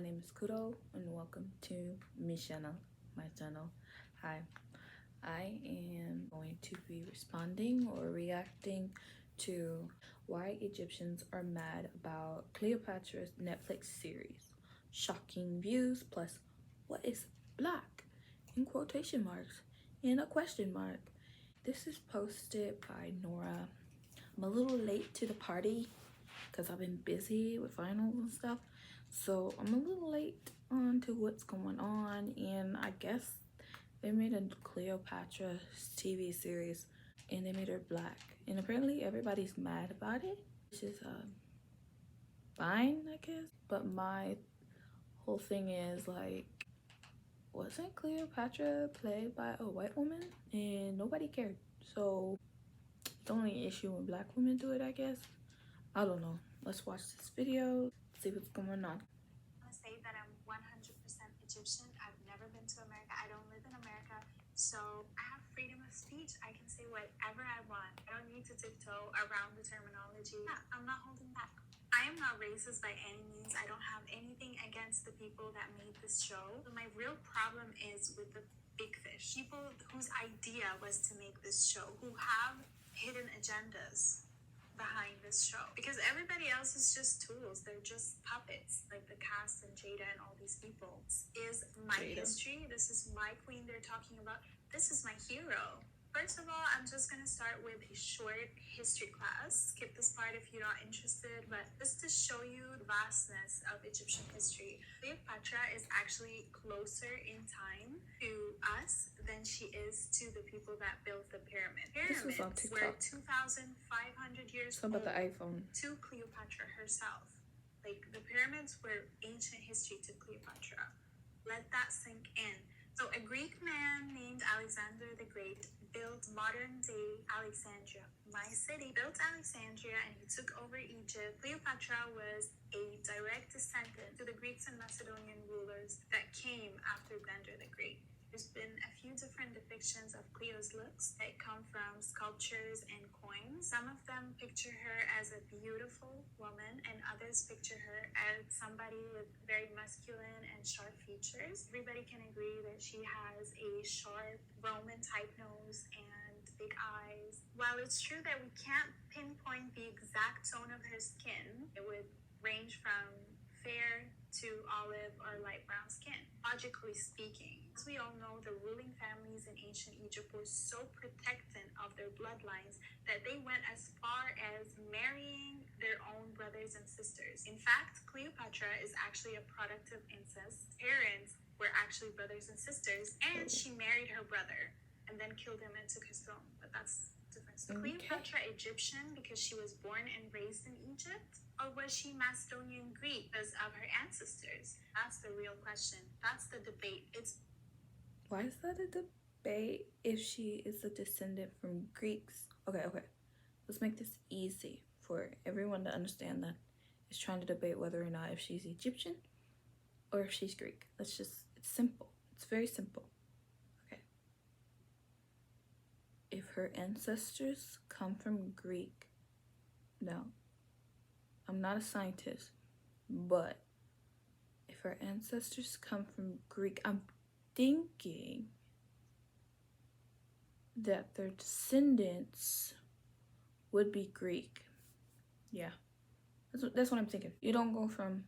name is Kuro and welcome to my channel. Hi, I am going to be responding or reacting to why Egyptians are mad about Cleopatra's Netflix series. Shocking views plus what is black in quotation marks and a question mark. This is posted by Nora. I'm a little late to the party because I've been busy with finals and stuff, so I'm a little late on to what's going on. And I guess they made a Cleopatra TV series and they made her black, and apparently everybody's mad about it, which is fine, I guess. But my whole thing is, like, wasn't Cleopatra played by a white woman and nobody cared? So it's only an issue when black women do it, I guess. I don't know. Let's watch this video, see what's going on. I want to say that I'm 100% Egyptian. I've never been to America. I don't live in America. So I have freedom of speech. I can say whatever I want. I don't need to tiptoe around the terminology. Yeah, I'm not holding back. I am not racist by any means. I don't have anything against the people that made this show. My real problem is with the big fish. People whose idea was to make this show, who have hidden agendas behind this show, because everybody else is just tools. They're just puppets, like the cast and Jada and all these people. This is my history. This is my queen they're talking about. This is my hero. First of all, I'm just gonna start with a short history class. Skip this part if you're not interested, but just to show you the vastness of Egyptian history. Cleopatra is actually closer in time to us than she is to the people that built the pyramid. Pyramids were 2,500 years What about old the iPhone? to Cleopatra herself. Like, the pyramids were ancient history to Cleopatra. Let that sink in. So a Greek man named Alexander the Great built modern-day Alexandria, my city, built Alexandria, and he took over Egypt. Cleopatra was a direct descendant to the Greeks and Macedonian rulers that came after Alexander the Great. There's been a few different depictions of Cleo's looks that come from sculptures and coins. Some of them picture her as a beautiful woman, and others picture her as somebody with very masculine and sharp features. Everybody can agree that she has a sharp Roman-type nose and big eyes. While it's true that we can't pinpoint the exact tone of her skin, it would range from fair to olive or light brown skin, logically speaking. As we all know, the ruling families in ancient Egypt were so protectant of their bloodlines that they went as far as marrying their own brothers and sisters. In fact, Cleopatra is actually a product of incest. Parents were actually brothers and sisters, and she married her brother and then killed him and took his throne. But that's different. Okay. Cleopatra Egyptian because she was born and raised in Egypt? Or was she Macedonian Greek because of her ancestors? That's the real question. That's the debate. Why is that a debate if she is a descendant from Greeks? Okay. Let's make this easy for everyone to understand that it's trying to debate whether or not if she's Egyptian or if she's Greek. It's simple. It's very simple. Okay. If her ancestors come from Greek, no. I'm not a scientist, but if her ancestors come from Greek, I'm thinking that their descendants would be Greek. Yeah, that's what I'm thinking. You don't go from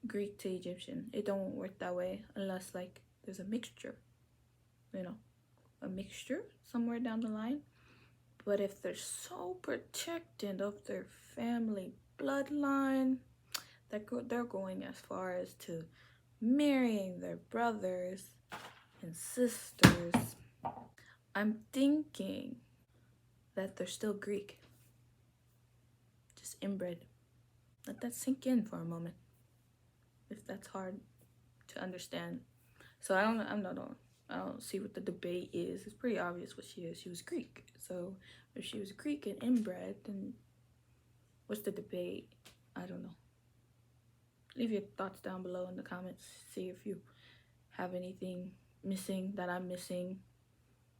Greek to Egyptian. It don't work that way unless, like, there's a mixture, a mixture somewhere down the line. But if they're so protected of their family bloodline that they're going as far as to marrying their brothers and sisters, I'm thinking that they're still Greek, just inbred. Let that sink in for a moment, if that's hard to understand. So I don't see what the debate is. It's pretty obvious what she is. She was Greek. So if she was Greek and inbred, then what's the debate? I don't know. Leave your thoughts down below in the comments. See if you have anything missing that I'm missing.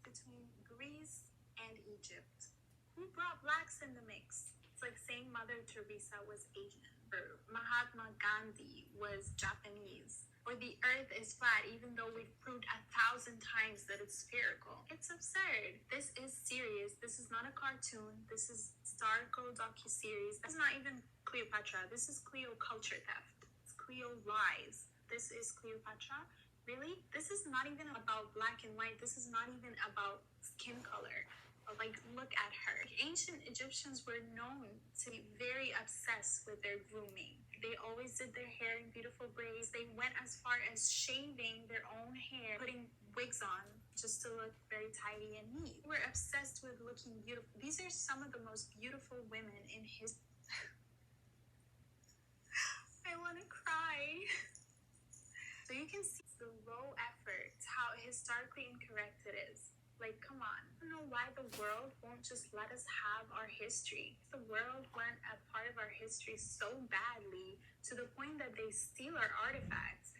Between Greece and Egypt, who brought blacks in the mix? It's like saying Mother Teresa was Asian. Or Mahatma Gandhi was Japanese. Or the earth is flat even though we've proved 1,000 times that it's spherical. It's absurd. This is serious. This is not a cartoon. This is historical docuseries. This is not even Cleopatra. This is Cleo culture theft. It's Cleo lies. This is Cleopatra. Really? This is not even about black and white. This is not even about skin color. Like, look at her. Ancient Egyptians were known to be very obsessed with their grooming. They always did their hair in beautiful braids. They went as far as shaving their own hair, putting wigs on just to look very tidy and neat. They were obsessed with looking beautiful. These are some of the most beautiful women in history. I want to cry. So you can see the low effort, how historically incorrect it is. Like, come on. I don't know why the world won't just let us have our history. The world went a part of our history so badly to the point that they steal our artifacts.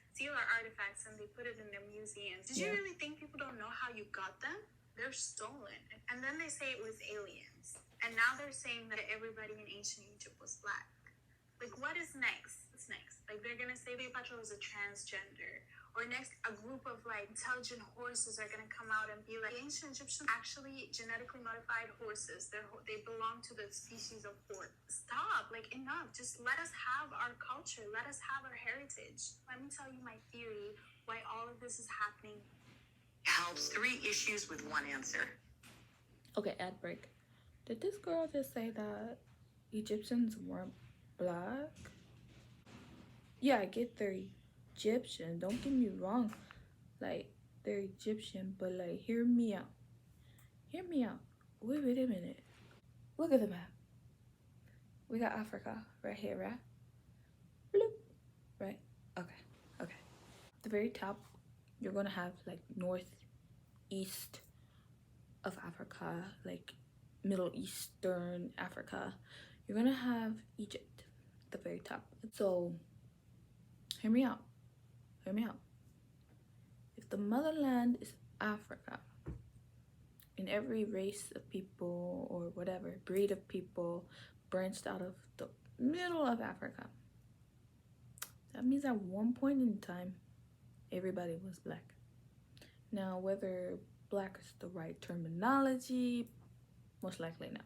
And they put it in their museums. Did you really think people don't know how you got them? They're stolen. And then they say it was aliens. And now they're saying that everybody in ancient Egypt was black. Like, what is next? What's next? Like, they're gonna say Cleopatra was a transgender. Or next, a group of like intelligent horses are gonna come out and be like, the ancient Egyptians actually genetically modified horses. They belong to the species of horse. Stop! Like, enough. Just let us have our culture. Let us have our heritage. Let me tell you my theory why all of this is happening. Helps 3 issues with 1 answer. Okay, ad break. Did this girl just say that Egyptians weren't black? Yeah, I get they're Egyptian. Don't get me wrong. Like, they're Egyptian, but like, hear me out. Hear me out. Wait a minute. Look at the map. We got Africa right here, right? Bloop. Right? Okay. Okay. At the very top, you're gonna have like northeast of Africa, like Middle Eastern Africa. You're gonna have Egypt at the very top. So, hear me out. Hear me out. If the motherland is Africa, and every race of people or whatever breed of people branched out of the middle of Africa, that means at one point in time, everybody was black. Now, whether black is the right terminology, most likely not.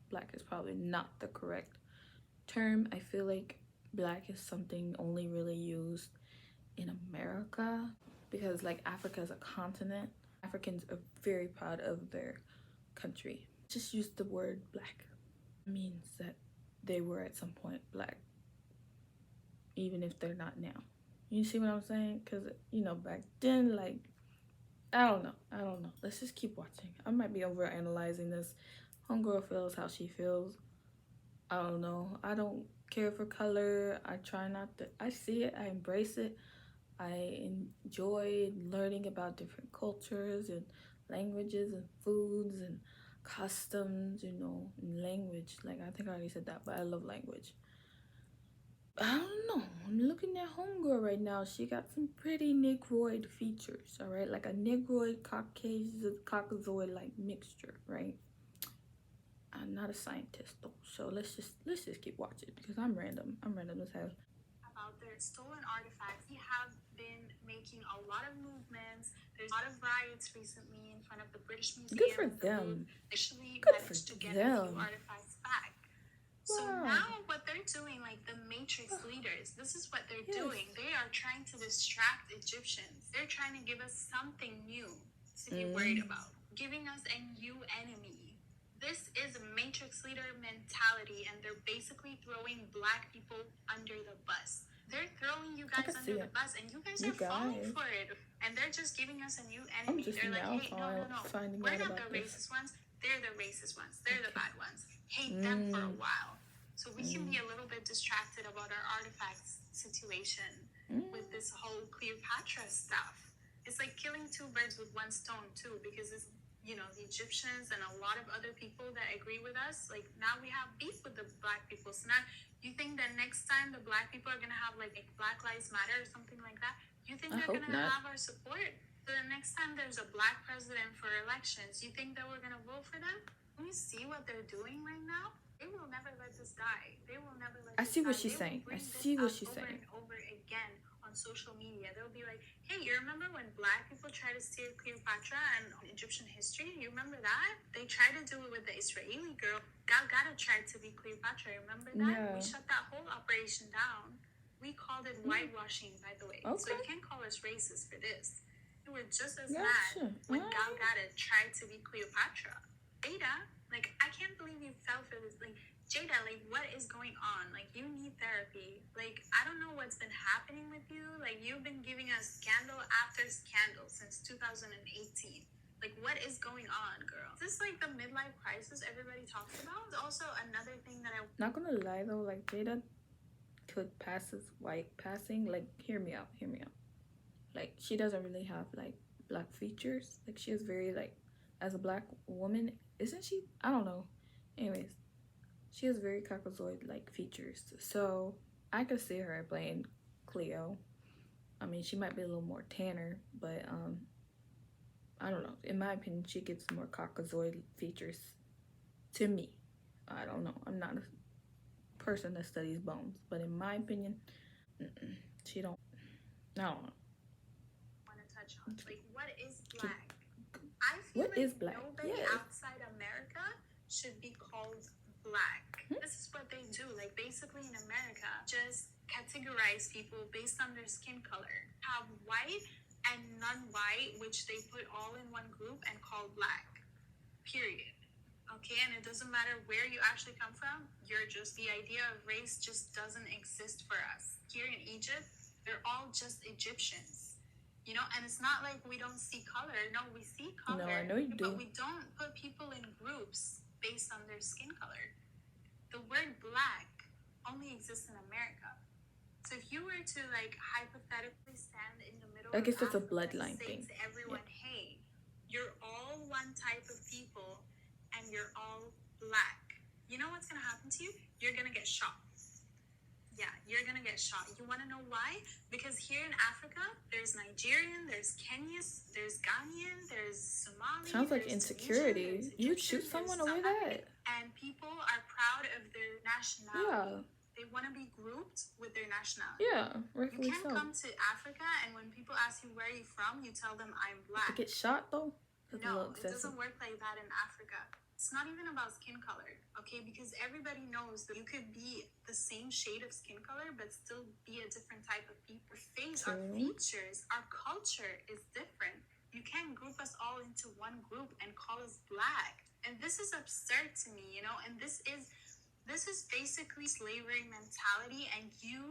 Black is probably not the correct term. I feel like black is something only really used in America because like Africa is a continent. Africans are very proud of their country. Just use the word black. It means that they were at some point black, even if they're not now. You see what I'm saying? Because, you know, back then, like, I don't know. Let's just keep watching. I might be over analyzing this. Homegirl feels how she feels. I don't know. I don't care for color. I try not to. I see it. I embrace it. I enjoy learning about different cultures and languages and foods and customs, you know, and language. Like, I think I already said that, but I love language. I don't know. I'm looking at Homegirl right now. She got some pretty Negroid features, all right? Like a Negroid Caucasoid like mixture, right? I'm not a scientist though, so let's just keep watching because I'm random as hell. About their stolen artifacts, we have been making a lot of movements. There's a lot of riots recently in front of the British Museum. Good for them. Actually Good managed for to get them. a few artifacts back. So Wow. now what they're doing, like the Matrix leaders, this is what they're doing. They are trying to distract Egyptians. They're trying to give us something new to be worried about, giving us a new enemy. This is a Matrix leader mentality, and they're basically throwing black people under the bus. They're throwing you guys under the bus, and you guys are falling for it. And they're just giving us a new enemy. They're like, hey, no. We're not the racist ones. They're the racist ones. They're the bad ones. Hate them for a while. So we can be a little bit distracted about our artifacts situation with this whole Cleopatra stuff. It's like killing 2 birds with 1 stone too, because it's, you know, the Egyptians and a lot of other people that agree with us. Like, now we have beef with the black people. So now you think that next time the black people are gonna have like Black Lives Matter or something like that, you think they're gonna have our support? So the next time there's a black president for elections, you think that we're gonna vote for them? Can you see what they're doing right now? They will never let this die. They will never let I this see what die. she's They will saying. I bring this see what up she's over saying. and over again on social media. They'll be like, hey, you remember when black people tried to steal Cleopatra and Egyptian history? You remember that? They tried to do it with the Israeli girl. Gal Gadot tried to be Cleopatra. Remember that? Yeah. We shut that whole operation down. We called it whitewashing, by the way. So you can't call us racist for this. We were just as mad when Gal Gadot tried to be Cleopatra. Jada, like, I can't believe you fell for this. Like, Jada, like, what is going on? Like, you need therapy. Like, I don't know what's been happening with you. Like, you've been giving us scandal after scandal since 2018. Like, what is going on, girl? Is this like the midlife crisis everybody talks about? Also, another thing that I Not gonna lie though, like Jada could pass as white passing. Like, hear me out. Like, she doesn't really have like black features. Like, she is very like, as a black woman, isn't she? I don't know. Anyways, she has very Caucasoid like features. So I could see her playing Cleo. I mean, she might be a little more tanner, but I don't know. In my opinion, she gives more Caucasoid features to me. I don't know. I'm not a person that studies bones, but in my opinion, she don't. I don't know. want to touch on, like, what is black? I feel What like is black? nobody Yes. outside America should be called black. This is what they do. Like, basically in America, just categorize people based on their skin color. Have white and non-white, which they put all in one group and call black. Period. Okay, and it doesn't matter where you actually come from. You're just, the idea of race just doesn't exist for us. Here in Egypt, they're all just Egyptians. You know, and it's not like we don't see color. No, we see color. No, I know you do. But we don't put people in groups based on their skin color. The word black only exists in America. So if you were to, like, hypothetically stand in the middle I guess of that's a Africa bloodline and say thing. to everyone, hey, you're all one type of people and you're all black, you know what's going to happen to you? You're going to get shot. Yeah, you're gonna get shot. You wanna know why? Because here in Africa, there's Nigerian, there's Kenyan, there's Ghanaian, there's Somali. Sounds like there's insecurity. Tunisian, You would Egyptian, shoot someone there's over South that? African. And people are proud of their nationality. Yeah. They wanna be grouped with their nationality. Yeah, You rightfully can't so. come to Africa and when people ask you where are you from, you tell them I'm To black. get shot though? That's a little No, it excessive. doesn't work like that in Africa. It's not even about skin color, okay? Because everybody knows that you could be the same shade of skin color, but still be a different type of people. Our face, our features, our culture is different. You can't group us all into one group and call us black. And this is absurd to me, you know? And this is basically slavery mentality, and you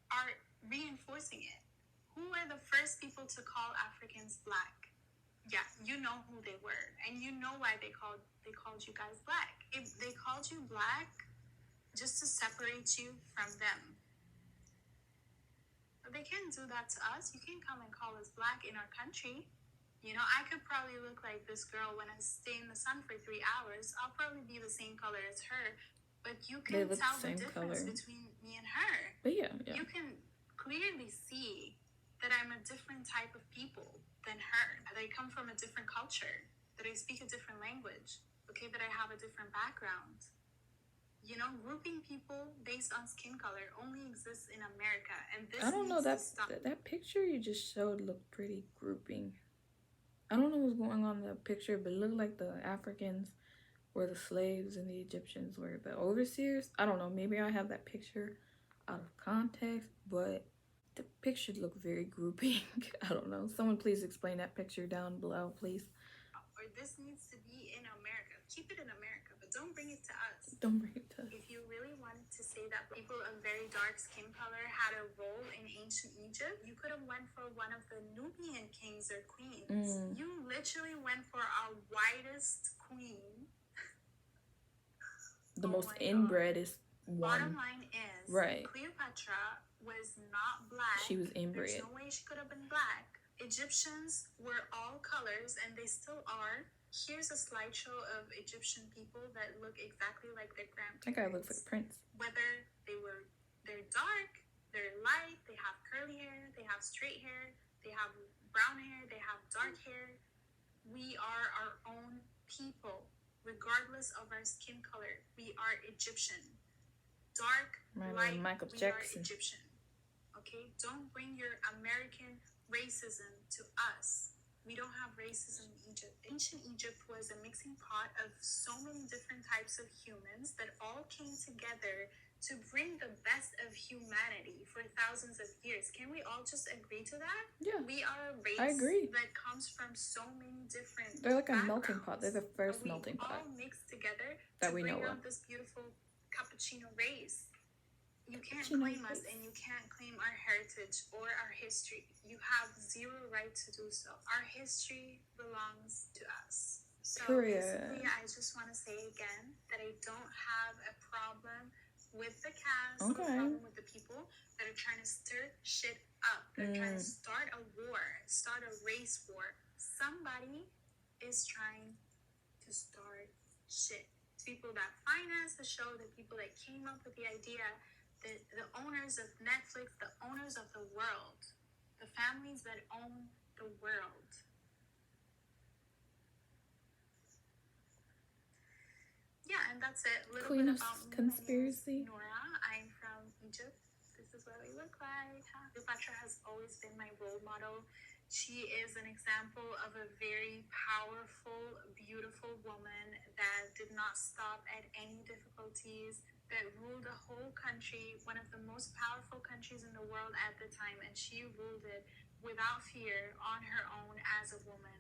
are reinforcing it. Who were the first people to call Africans black? Yeah, you know who they were, and you know why they called you guys black. If they called you black just to separate you from them. But they can't do that to us. You can't come and call us black in our country. You know, I could probably look like this girl when I stay in the sun for 3 hours. I'll probably be the same color as her, but you can tell the difference between me and her. But yeah. You can clearly see that I'm a different type of people than her, that I come from a different culture, that I speak a different language, okay, that I have a different background. You know, grouping people based on skin color only exists in America, and this I don't know, needs to stop. that picture you just showed looked pretty grouping. I don't know what's going on in the picture, but it looked like the Africans were the slaves and the Egyptians were the overseers. I don't know, maybe I have that picture out of context, but the picture looked very grouping. I don't know. Someone please explain that picture down below, please. Or this needs to be in America. Keep it in America, but don't bring it to us. Don't bring it to us. If you really wanted to say that people of very dark skin color had a role in ancient Egypt, you could have went for one of the Nubian kings or queens. You literally went for our whitest queen. The most inbredest one. Bottom line is, right. Cleopatra was not black. She was inbred. There's no way she could have been black. Egyptians were all colors, and they still are. Here's a slideshow of Egyptian people that look exactly like their grandparents. That guy looks like Prince. Whether they're dark, they're light, they have curly hair, they have straight hair, they have brown hair, they have dark hair. We are our own people. regardless of our skin color. We are Egyptian. Dark, My light, man, Michael we Jackson. are Egyptian. Okay? Don't bring your American racism to us. We don't have racism in Egypt. Ancient Egypt was a mixing pot of so many different types of humans that all came together to bring the best of humanity for thousands of years. Can we all just agree to that? Yeah, We are a race I agree. that comes from so many different They're like a melting pot. They're the backgrounds, first and we melting pot all mixed together that to we bring know out of. this beautiful cappuccino race. You can't Cappuccino claim us race. and you can't claim our heritage or our history. You have zero right to do so. Our history belongs to us. So Period. basically, I just want to say again that I don't have a problem with the cast, a Okay. problem with the people that are trying to stir shit up. They're trying to start a war, start a race war. Somebody is trying to start shit. The people that finance the show, the people that came up with the idea, the owners of Netflix, the owners of the world, the families that own the world. Yeah, and that's it. A little Queen bit of about me. conspiracy. My name is Nora. I'm from Egypt. This is what we look like. Cleopatra has always been my role model. She is an example of a very powerful, beautiful woman that did not stop at any difficulties, that ruled a whole country, one of the most powerful countries in the world at the time, and she ruled it without fear on her own as a woman.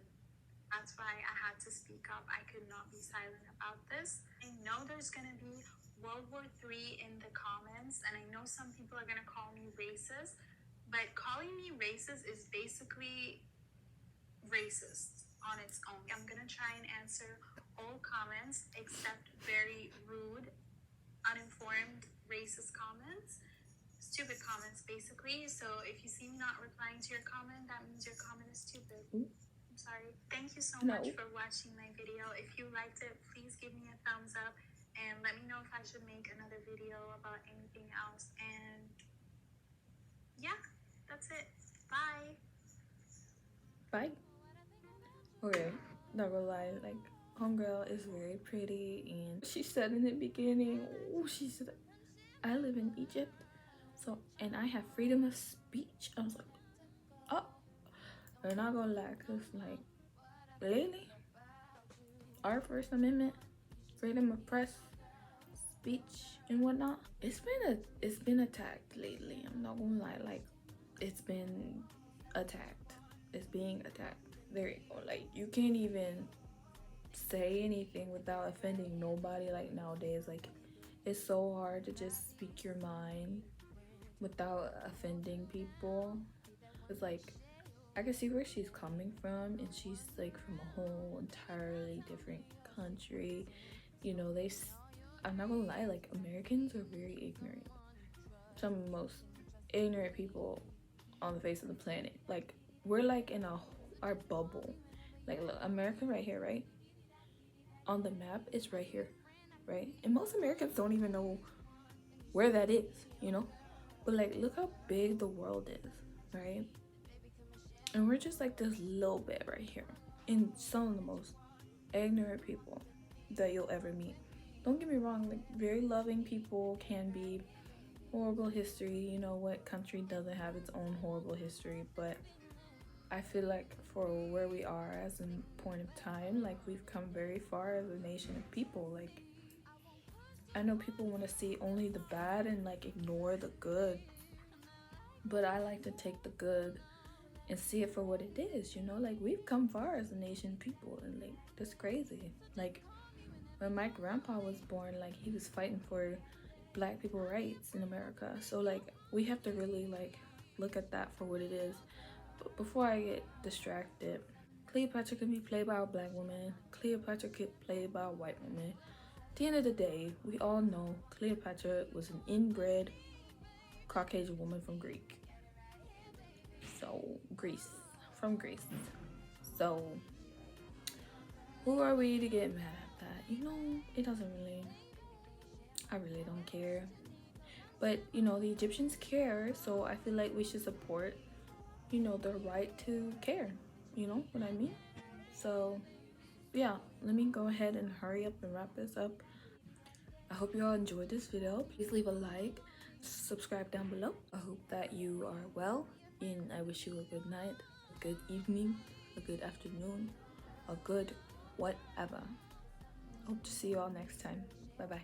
That's why I had to speak up. I could not be silent about this. I know there's going to be World War III in the comments, and I know some people are going to call me racist, but calling me racist is basically racist on its own. I'm going to try and answer all comments except very rude, uninformed, racist comments. Stupid comments, basically. So if you see me not replying to your comment, that means your comment is stupid. I'm sorry. Thank you so much for watching my video. If you liked it, please give me a thumbs up and let me know if I should make another video about anything else. And yeah, that's it. Bye. Bye. Okay, not gonna lie, like homegirl is very pretty, and she said in the beginning, oh, she said, I live in Egypt, so and I have freedom of speech. I was like, oh, I'm not gonna lie, cause like lately, our First Amendment, freedom of press, speech, and whatnot, it's been attacked lately. I'm not gonna lie, like it's been attacked. It's being attacked. There you go. Like you can't even say anything without offending nobody. Like nowadays, like it's so hard to just speak your mind without offending people. It's like I can see where she's coming from, and she's like from a whole entirely different country. You know, I'm not gonna lie, like Americans are very ignorant. Some of the most ignorant people on the face of the planet. Like we're like in our bubble. Like look, America right here, right? On the map, it's right here, right? And most Americans don't even know where that is, you know? But like look how big the world is, right? And we're just like this little bit right here. And some of the most ignorant people that you'll ever meet. Don't get me wrong, like very loving people can be horrible history. You know what country doesn't have its own horrible history, but I feel like for where we are as a point of time, like we've come very far as a nation of people. Like I know people want to see only the bad and like ignore the good, but I like to take the good and see it for what it is, you know? Like we've come far as a nation of people, and like that's crazy. Like when my grandpa was born, like he was fighting for black people rights in America. So like we have to really like look at that for what it is. But before I get distracted, Cleopatra can be played by a black woman. Cleopatra could be played by a white woman. At the end of the day, we all know Cleopatra was an inbred Caucasian woman from Greece. From Greece. So who are we to get mad at that? You know, it doesn't really, I really don't care. But, you know, the Egyptians care, so I feel like we should support, you know, their right to care. You know what I mean? So, yeah, let me go ahead and hurry up and wrap this up. I hope you all enjoyed this video. Please leave a like, subscribe down below. I hope that you are well, and I wish you a good night, a good evening, a good afternoon, a good whatever. Hope to see you all next time. Bye bye.